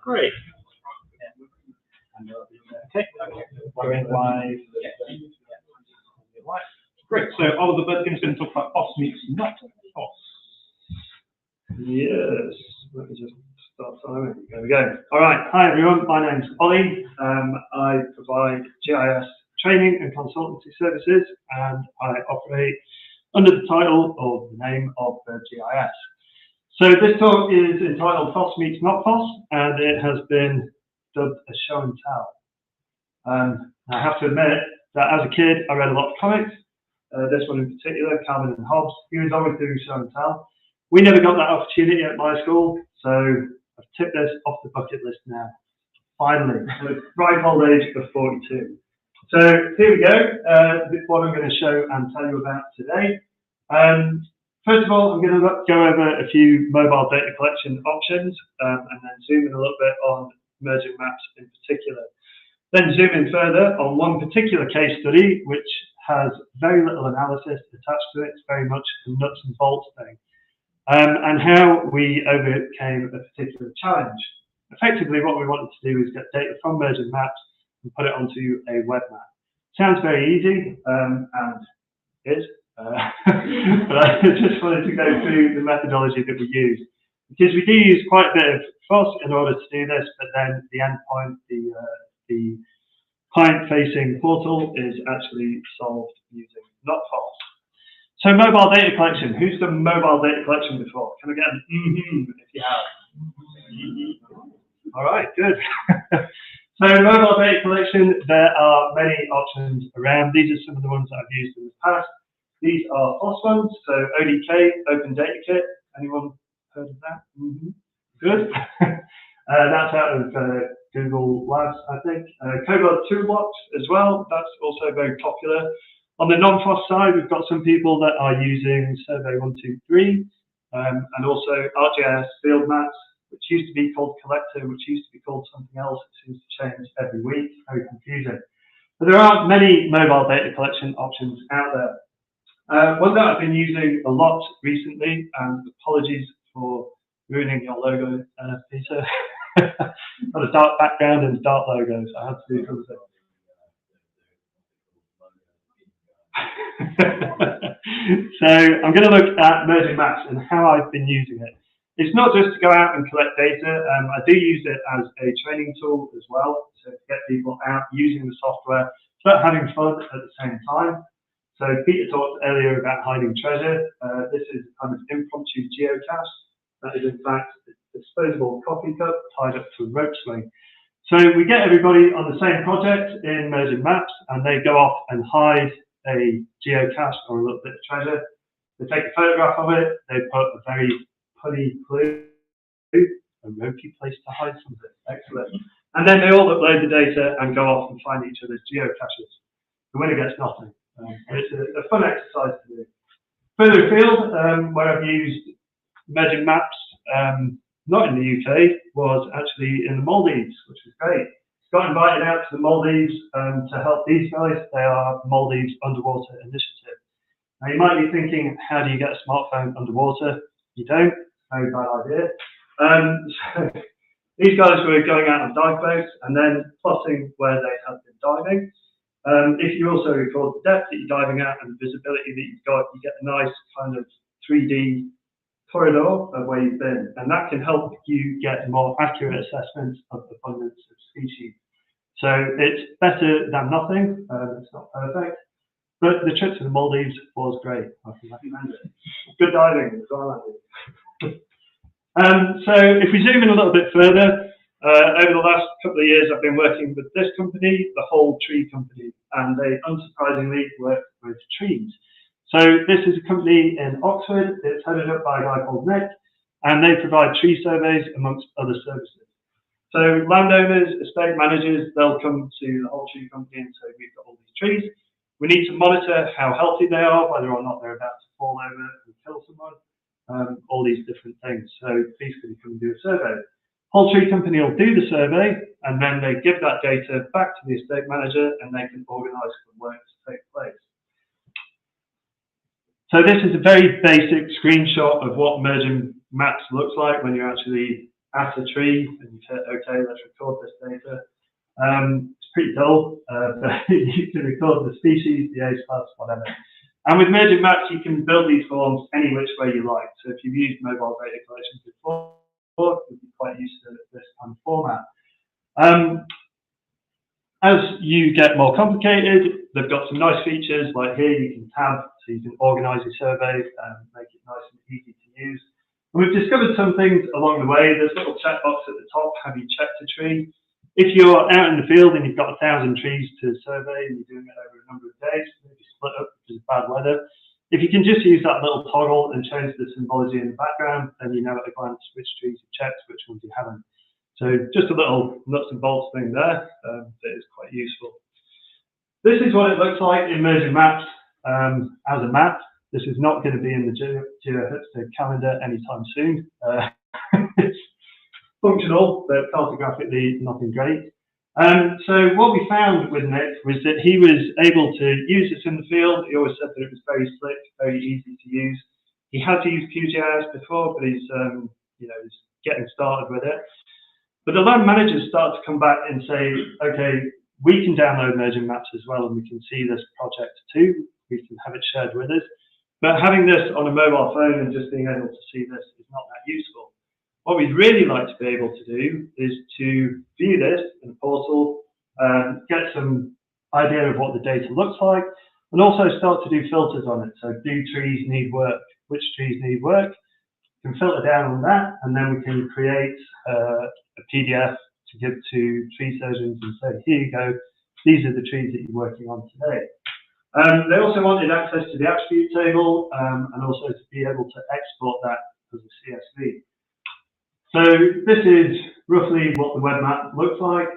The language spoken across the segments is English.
Great. Okay. Going live. Great. So Oliver Burdekin is going to talk about FOSS meets not FOSS. Yes. Let me just start timing. There we go. All right. Hi everyone. My name's Ollie. I provide GIS training and consultancy services, and I operate under the title or the name of GIS. So this talk is entitled FOSS meets not FOSS, and it has been dubbed a show and tell. I have to admit that as a kid, I read a lot of comics. This one in particular, Calvin and Hobbes. He was always doing show and tell. We never got that opportunity at my school, so I've ticked this off the bucket list now. Finally, at the ripe old age of 42. So here we go. What I'm going to show and tell you about today. First of all, I'm going to go over a few mobile data collection options, and then zoom in a little bit on Mergin Maps in particular. Then zoom in further on one particular case study, which has very little analysis attached to it. It's very much a nuts and bolts thing. And how we overcame a particular challenge. Effectively, what we wanted to do is get data from Mergin Maps and put it onto a web map. Sounds very easy, and is. But I just wanted to go through the methodology that we use, because we do use quite a bit of FOSS in order to do this, but then the endpoint, the client-facing portal is actually solved using not FOSS. So mobile data collection. Who's done mobile data collection before? Can I get an if you have? All right, good. So mobile data collection, there are many options around. These are some of the ones that I've used in the past. These are FOSS ones, so ODK, Open Data Kit. Anyone heard of that? Good. That's out of Google Labs, I think. Cobalt Toolbox as well. That's also very popular. On the non-FOSS side, we've got some people that are using Survey 123, and also ArcGIS Field Maps, which used to be called Collector, which used to be called something else. It seems to change every week. Very confusing. But there are many mobile data collection options out there. One that I've been using a lot recently, and apologies for ruining your logo, Peter. Got a dark background and dark logos. I had to do something. So I'm going to look at Mergin Maps and how I've been using it. It's not just to go out and collect data. I do use it as a training tool as well, to get people out using the software, but having fun at the same time. So Peter talked earlier about hiding treasure. This is kind of impromptu geocache. That is in fact a disposable coffee cup tied up to a rope swing. So we get everybody on the same project in Mergin Maps, and they go off and hide a geocache or a little bit of treasure. They take a photograph of it. They put a very putty clue, a ropey place to hide something. Excellent. And then they all upload the data and go off and find each other's geocaches. The winner gets nothing. It's a fun exercise to do. Further afield, where I've used Mergin Maps, not in the UK, was actually in the Maldives, which was great. Got invited out to the Maldives to help these guys. They are Maldives Underwater Initiative. Now you might be thinking, how do you get a smartphone underwater? You don't. Very bad idea. So these guys were going out on dive boats and then plotting where they had been diving. If you also record the depth that you're diving at and the visibility that you've got, you get a nice kind of 3D corridor of where you've been, and that can help you get a more accurate assessment of the abundance of species. So it's better than nothing. It's not perfect, but the trip to the Maldives was great. I can recommend it. Good diving as well. So if we zoom in a little bit further, over the last couple of years, I've been working with this company, the Whole Tree Company, and they unsurprisingly work with trees. So this is a company in Oxford. It's headed up by a guy called Nick, and they provide tree surveys amongst other services. So landowners, estate managers, they'll come to the Whole Tree Company and say, we've got all these trees. We need to monitor how healthy they are, whether or not they're about to fall over and kill someone, all these different things. So please can you come and do a survey. Whole Tree Company will do the survey, and then they give that data back to the estate manager, and they can organise the work to take place. So this is a very basic screenshot of what Mergin Maps looks like when you're actually at a tree and you hit OK, let's record this data. It's pretty dull, but you can record the species, the age class, whatever. And with Mergin Maps, you can build these forms any which way you like. So if you've used mobile data collection before, you'll be quite used to this kind of format. As you get more complicated, they've got some nice features, like here you can tab, so you can organize your survey and make it nice and easy to use. And we've discovered some things along the way. There's a little checkbox at the top, have you checked a tree? If you're out in the field and you've got 1,000 trees to survey and you're doing it over a number of days, maybe split up because of bad weather, if you can just use that little toggle and change the symbology in the background, then you know at a glance which trees you've checked, which ones you haven't. So just a little nuts and bolts thing there that is quite useful. This is what it looks like in Mergin Maps as a map. This is not going to be in the GeoHipster calendar anytime soon. It's functional, but cartographically nothing great. So what we found with Nick was that he was able to use this in the field. He always said that it was very slick, very easy to use. He had used QGIS before, but he's he's getting started with it. But the land managers start to come back and say, okay, we can download Mergin Maps as well, and we can see this project too. We can have it shared with us. But having this on a mobile phone and just being able to see this is not that useful. What we'd really like to be able to do is to view this in a portal, get some idea of what the data looks like, and also start to do filters on it. So do trees need work? Which trees need work? We can filter down on that, and then we can create a PDF to give to tree surgeons and say, here you go, these are the trees that you're working on today. They also wanted access to the attribute table and also to be able to export that as a CSV. So this is roughly what the web map looks like,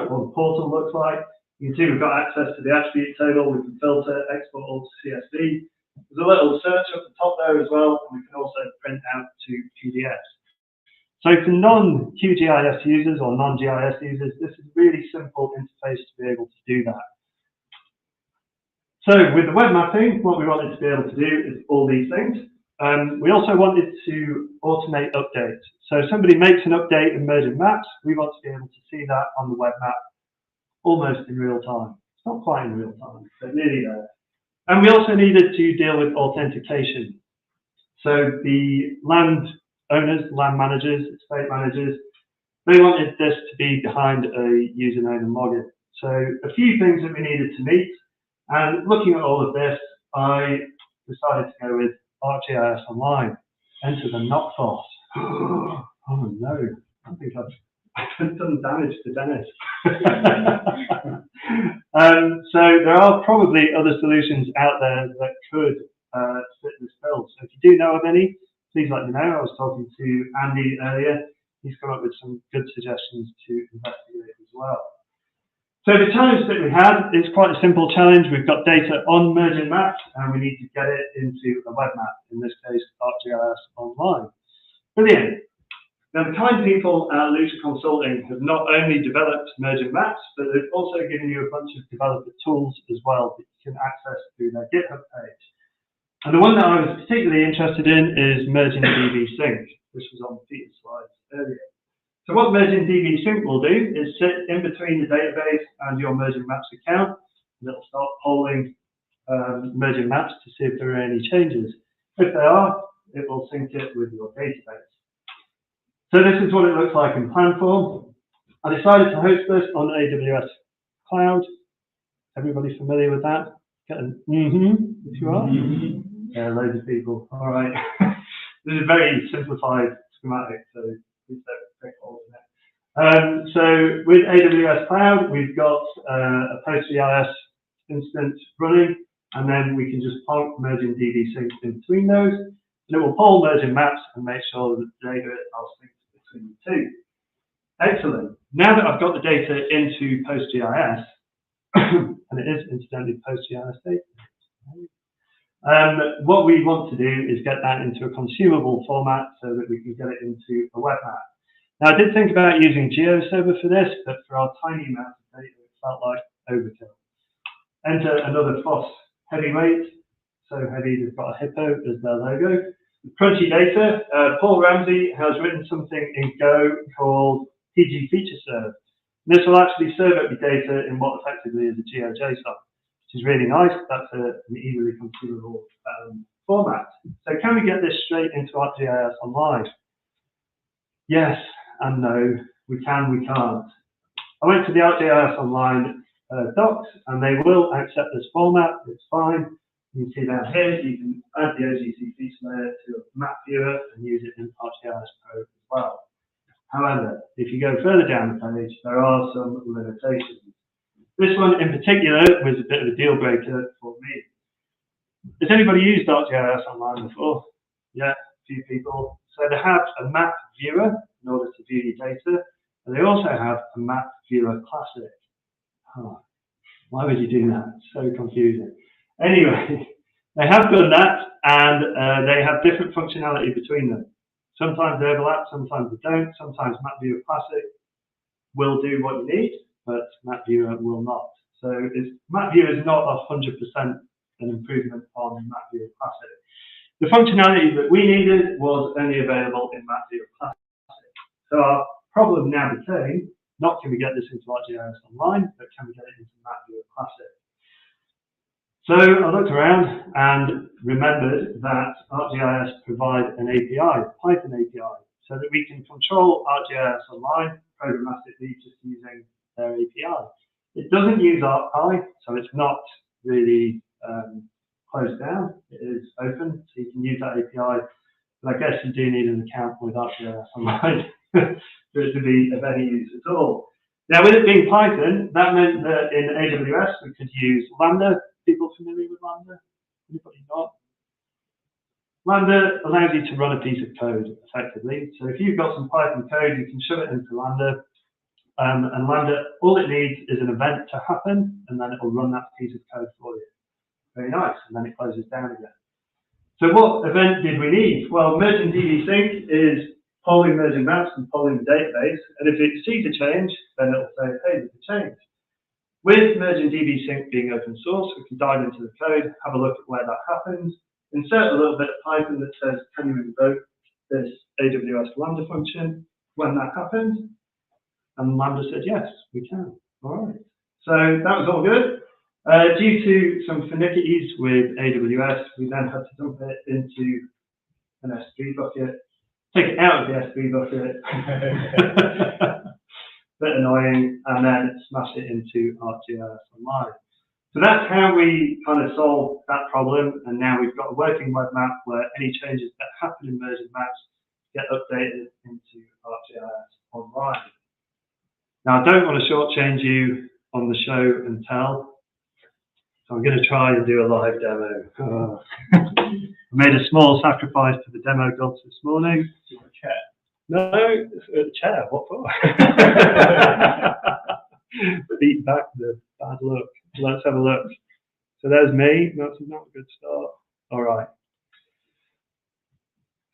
or the portal looks like. You can see we've got access to the attribute table, we can filter, export all to CSV. There's a little search up the top there as well, and we can also print out to PDFs. So for non-QGIS users or non-GIS users, this is a really simple interface to be able to do that. So with the web mapping, what we wanted to be able to do is all these things. We also wanted to automate updates. So if somebody makes an update in Mergin Maps, we want to be able to see that on the web map almost in real time. It's not quite in real time, but nearly there. And we also needed to deal with authentication. So the land owners, land managers, estate managers, they wanted this to be behind a username and login. So a few things that we needed to meet. And looking at all of this, I decided to go with ArcGIS Online. Enter the not FOSS. Oh no, I think I've done damage to Dennis. So there are probably other solutions out there that could fit this bill. So if you do know of any, please let me know. I was talking to Andy earlier. He's come up with some good suggestions to investigate as well. So the challenge that we had is quite a simple challenge. We've got data on Mergin Maps and we need to get it into a web map, in this case ArcGIS Online. Brilliant. Now the kind people at Lucia Consulting have not only developed Mergin Maps, but they've also given you a bunch of developer tools as well that you can access through their GitHub page. And the one that I was particularly interested in is mergin-db-sync, which was on Peter's slides earlier. So what mergin-db-sync will do is sit in between the database and your Mergin Maps account, and it'll start polling Mergin Maps to see if there are any changes. If there are, it will sync it with your database. So this is what it looks like in plan form. I decided to host this on AWS Cloud. Everybody familiar with that? Get an if you are. Yeah, loads of people. All right. This is a very simplified schematic, so please don't click holes in it. So with AWS Cloud, we've got a PostGIS instance running, and then we can just plonk mergin-db-sync in between those, and it will poll Mergin Maps and make sure that the data are synced between the two. Excellent. Now that I've got the data into PostGIS, and it is incidentally PostGIS data, what we want to do is get that into a consumable format so that we can get it into a web map. Now, I did think about using GeoServer for this, but for our tiny amount of data, it felt like overkill. Enter another FOSS heavyweight, so heavy they've got a hippo as their logo. Crunchy data. Paul Ramsey has written something in Go called PG feature serve. This will actually serve up your data in what effectively is a GeoJSON, which is really nice. That's an easily consumable format. So can we get this straight into ArcGIS Online? Yes and no. We can, we can't. I went to the ArcGIS Online docs, and they will accept this format. It's fine. You can see down here, you can add the OGC feature layer to a map viewer and use it in ArcGIS Pro as well. However, if you go further down the page, there are some limitations. This one in particular was a bit of a deal breaker for me. Has anybody used ArcGIS Online before? Yeah, a few people. So they have a map viewer in order to view your data, and they also have a map viewer classic. Oh, why would you do that? It's so confusing. Anyway, they have done that, and they have different functionality between them. Sometimes they overlap, sometimes they don't. Sometimes Map Viewer Classic will do what you need, but Map Viewer will not. So Map Viewer is not 100% an improvement on Map Viewer Classic. The functionality that we needed was only available in Map Viewer Classic. So our problem now became, not can we get this into ArcGIS Online, but can we get it into Map Viewer Classic? So I looked around and remembered that ArcGIS provide an API, Python API, so that we can control ArcGIS Online programmatically just using their API. It doesn't use ArcGIS, so it's not really closed down. It is open, so you can use that API. But I guess you do need an account with ArcGIS Online for it to be of any use at all. Now, with it being Python, that meant that in AWS we could use Lambda. People familiar with Lambda? Anybody not? Lambda allows you to run a piece of code effectively. So if you've got some Python code, you can shove it into Lambda. And Lambda, all it needs is an event to happen, and then it will run that piece of code for you. Very nice. And then it closes down again. So what event did we need? Well, mergin-db-sync is polling Mergin Maps and polling the database. And if it sees a change, then it'll say, hey, there's a change. With mergin-db-sync being open source, we can dive into the code, have a look at where that happens, insert a little bit of Python that says, can you invoke this AWS Lambda function when that happens? And Lambda said, yes, we can. All right. So that was all good. Due to some finickities with AWS, we then had to dump it into an S3 bucket, take it out of the S3 bucket. Bit annoying, and then smash it into ArcGIS Online. So that's how we kind of solved that problem, and now we've got a working web map where any changes that happen in Mergin Maps get updated into ArcGIS Online. Now, I don't want to shortchange you on the show and tell, so I'm going to try and do a live demo. I made a small sacrifice for the demo gods this morning. No, chair, what for? Beat back the bad look. Let's have a look. So there's me. That's not a good start. All right.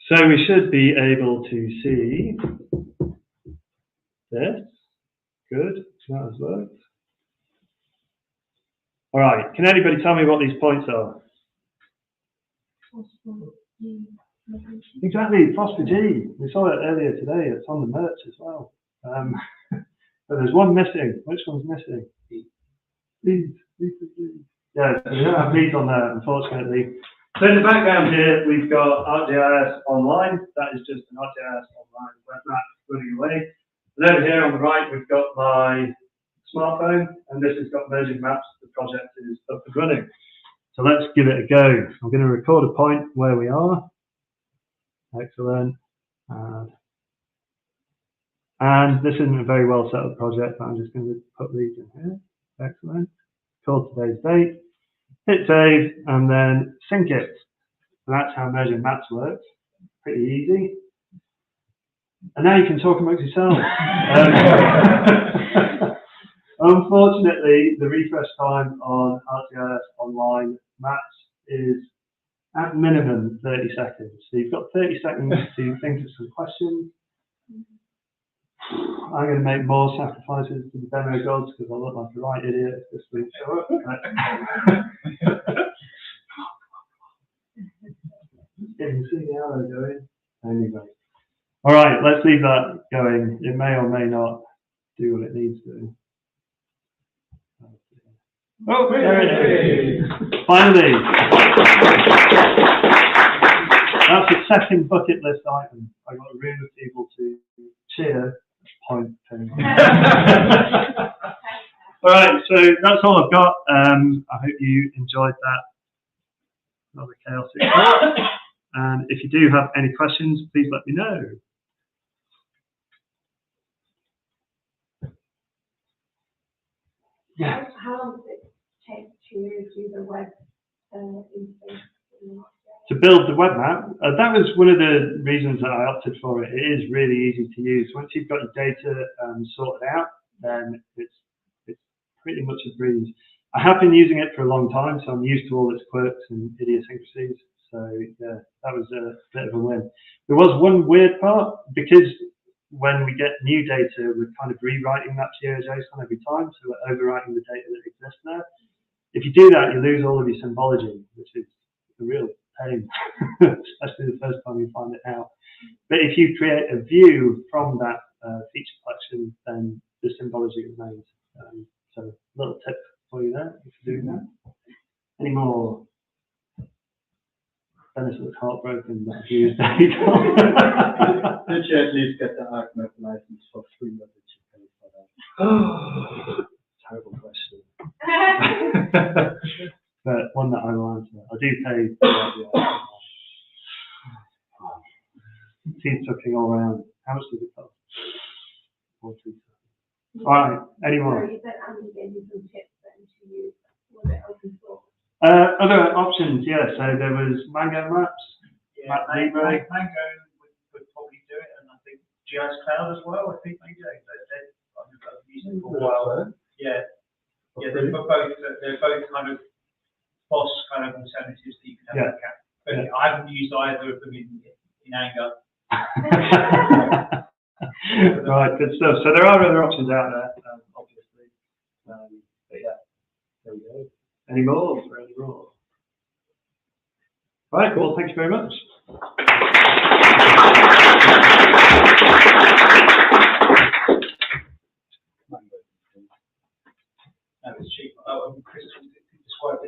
So we should be able to see this. Good. That has worked. All right. Can anybody tell me what these points are? Exactly, FOSS for G. We saw it earlier today. It's on the merch as well. But there's one missing. Which one's missing? Leads. Yeah, so we don't have leads on there, unfortunately. So in the background here, we've got ArcGIS Online. That is just an ArcGIS Online web map running away. And over here on the right, we've got my smartphone, and this has got Mergin Maps. The project is up and running. So let's give it a go. I'm going to record a point where we are. Excellent. And this isn't a very well set up project, but I'm just going to put these in here. Excellent. Call today's date. Hit save and then sync it. And that's how Mergin Maps works. Pretty easy. And now you can talk amongst yourselves. Unfortunately, the refresh time on ArcGIS Online Maps is at minimum 30 seconds. So you've got 30 seconds to think of some questions. I'm going to make more sacrifices to the demo gods because I look like a right idiot if this week. can see the arrow going. Anyway. All right, let's leave that going. It may or may not do what it needs to. Oh, there it is. Finally. That's the second bucket list item. I got a room of people to cheer. Point. All right, so that's all I've got. I hope you enjoyed that. Another chaotic talk. And if you do have any questions, please let me know. Yeah. How long does it take to do the web interface? To build the web map, that was one of the reasons that I opted for it. It is really easy to use. Once you've got your data sorted out, then it's pretty much a breeze. I have been using it for a long time, so I'm used to all its quirks and idiosyncrasies. So yeah, that was a bit of a win. There was one weird part, because when we get new data, we're kind of rewriting that GeoJSON every time, so we're overwriting the data that exists there. If you do that, you lose all of your symbology, which is a real pain, especially the first time you find it out. But if you create a view from that feature collection, then the symbology remains. So a little tip for you there, if you're doing that. Any more? Dennis looks heartbroken that he used data. Did you at least get the ArcMap license for free, or did you pay for that? Terrible question. But one that I will answer. I do pay for that, yeah. Teeth sucking all around. How much does it cost? All right, any more? So you said Andy gave you some tips then to use. Was it open source? Other options, yeah. So there was Mergin Maps. Yeah, Mango would probably do it, and I think GIS Cloud as well. I think they do. I've used it for a while. Yeah, they're both kind of FOSS kind of alternatives that you can have a look at. But I haven't used either of them in anger. Right, good stuff. So there are other options out there, obviously. But yeah, there we go. Any more? Right, well, thank you very much.